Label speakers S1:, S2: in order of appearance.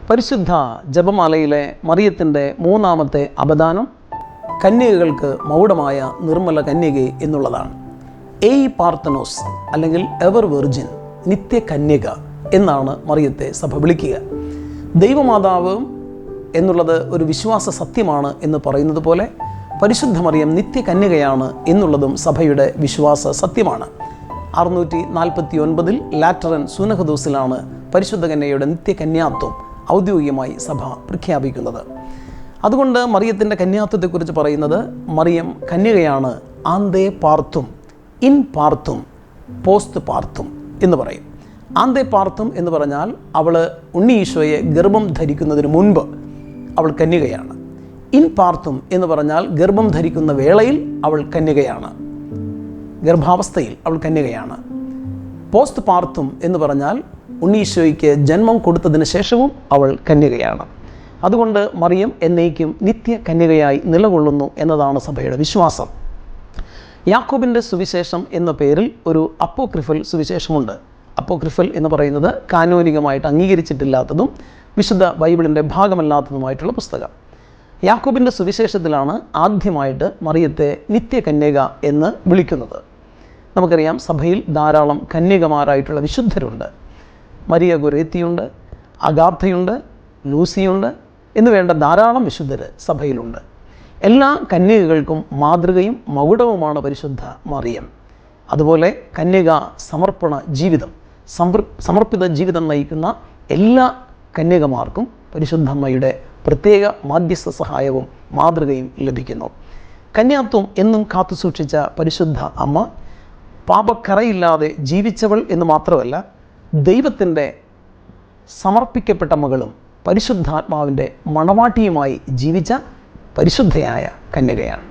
S1: പരിശുദ്ധ ജപമാലയിലെ മറിയത്തിൻ്റെ മൂന്നാമത്തെ അപദാനം കന്യകകൾക്ക് മൗഢമായ നിർമ്മല കന്യകെ എന്നുള്ളതാണ്. എയ് പാർത്തനോസ് അല്ലെങ്കിൽ എവർ വെർജിൻ, നിത്യ കന്യക എന്നാണ് മറിയത്തെ സഭ വിളിക്കുക. ദൈവമാതാവ് എന്നുള്ളത് ഒരു വിശ്വാസ സത്യമാണ് എന്ന് പറയുന്നത് പോലെ പരിശുദ്ധ മറിയം നിത്യ കന്യകയാണ് എന്നുള്ളതും സഭയുടെ വിശ്വാസ സത്യമാണ്. 649 ലാറ്ററൻ സൂനഹദോസിലാണ് പരിശുദ്ധ കന്യകയുടെ നിത്യകന്യാത്വം ഔദ്യോഗികമായി സഭ പ്രഖ്യാപിക്കുന്നത്. അതുകൊണ്ട് മറിയത്തിൻ്റെ കന്യാത്വത്തെക്കുറിച്ച് പറയുന്നത് മറിയം കന്യകയാണ്. ആന്തേ പാർത്തും, ഇൻ പാർത്തും, പോസ്റ്റ് പാർത്തും എന്ന് പറയും. ആന്തേ പാർത്തും എന്ന് പറഞ്ഞാൽ അവൾ ഉണ്ണി ഈശോയെ ഗർഭം ധരിക്കുന്നതിന് മുൻപ് അവൾ കന്യകയാണ്. ഇൻ പാർത്തും എന്ന് പറഞ്ഞാൽ ഗർഭം ധരിക്കുന്ന വേളയിൽ അവൾ കന്യകയാണ്, ഗർഭാവസ്ഥയിൽ അവൾ കന്യകയാണ്. പോസ്റ്റ് പാർത്തും എന്ന് പറഞ്ഞാൽ ഉണ്ണീശോയ്ക്ക് ജന്മം കൊടുത്തതിന് ശേഷവും അവൾ കന്യകയാണ്. അതുകൊണ്ട് മറിയം എന്നേക്കും നിത്യ കന്യകയായി നിലകൊള്ളുന്നു എന്നതാണ് സഭയുടെ വിശ്വാസം. യാക്കോബിൻ്റെ സുവിശേഷം എന്ന പേരിൽ ഒരു അപ്പോക്രിഫൽ സുവിശേഷമുണ്ട്. അപ്പോക്രിഫൽ എന്ന് പറയുന്നത് കാനോനികമായിട്ട് അംഗീകരിച്ചിട്ടില്ലാത്തതും വിശുദ്ധ ബൈബിളിൻ്റെ ഭാഗമല്ലാത്തതുമായിട്ടുള്ള പുസ്തകം. യാക്കോബിൻ്റെ സുവിശേഷത്തിലാണ് ആദ്യമായിട്ട് മറിയത്തെ നിത്യകന്യക എന്ന് വിളിക്കുന്നത്. നമുക്കറിയാം, സഭയിൽ ധാരാളം കന്യകമാരായിട്ടുള്ള വിശുദ്ധരുണ്ട്. മരിയ ഗൊരേത്തിയുണ്ട്, അഗാത്തയുണ്ട്, ലൂസിയുണ്ട് എന്ന് വേണ്ട ധാരാളം വിശുദ്ധർ സഭയിലുണ്ട്. എല്ലാ കന്യകകൾക്കും മാതൃകയും മകുടവുമാണ് പരിശുദ്ധ മറിയം. അതുപോലെ കന്യക സമർപ്പണ ജീവിതം, സമർപ്പിത ജീവിതം നയിക്കുന്ന എല്ലാ കന്യകമാർക്കും പരിശുദ്ധമ്മയുടെ പ്രത്യേക മാധ്യസ്ഥ സഹായവും മാതൃകയും ലഭിക്കുന്നു. കന്യാത്വം എന്നും കാത്തു സൂക്ഷിച്ച പരിശുദ്ധ അമ്മ പാപക്കറയില്ലാതെ ജീവിച്ചവൾ എന്ന് മാത്രമല്ല, ദൈവത്തിൻ്റെ സമർപ്പിക്കപ്പെട്ട മകളും പരിശുദ്ധാത്മാവിൻ്റെ മണവാട്ടിയുമായി ജീവിച്ച പരിശുദ്ധയായ കന്യകയാണ്.